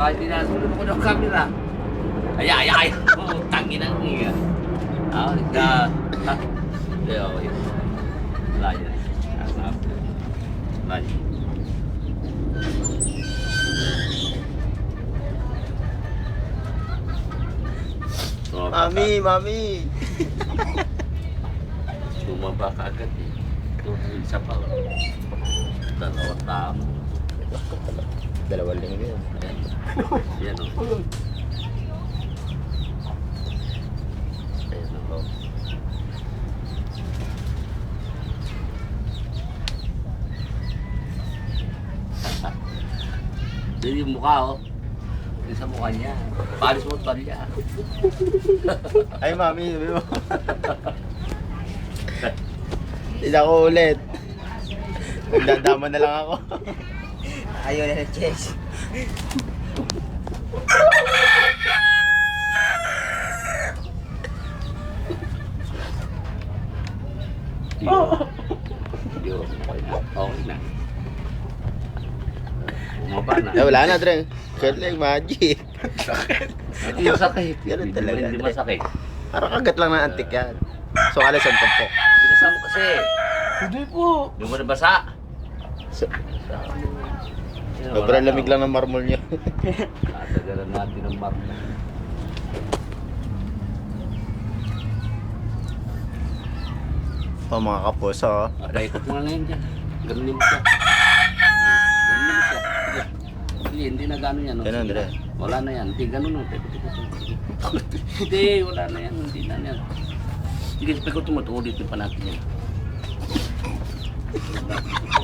baka hindi na sunod ko ng camera. Ay. Tangin ang iya. Okay. Layan. Layan. Mami. Tumaba ka agad eh. Ito, isa pa. Dalawang tama. Dalawang linggo yun. Yan o. Ayan o. Yan yung mukha o. Yung sa mukha niya. Paris mo talya. Ay, mami, sabi mo. Hindi na ako ulit. Nagdadama na lang ako. Ayaw na ng chess. Yun. Okay na. Bumaba na. Wala na, Dre. Kaya lang, magic. Hindi masakit. Ganun talaga. Hindi masakit. Parang kagat lang ng antik yan. So, alas ang po. Binasa mo kasi. Hindi po. Hindi mo nabasa. Sobrang lamig lang ng marmol niya. Tatagalan natin ang marmol. Mga kapuso. Aray ko nga ngayon dyan. Ganunin mo siya. Ganunin mo siya. Hindi na gano'n yan. Ganun, Dre. Wala na yan. Hindi gano'n. Hindi, wala na yan. Hindi na yan. Sige, pagod mo. Ulitin pa natin yan.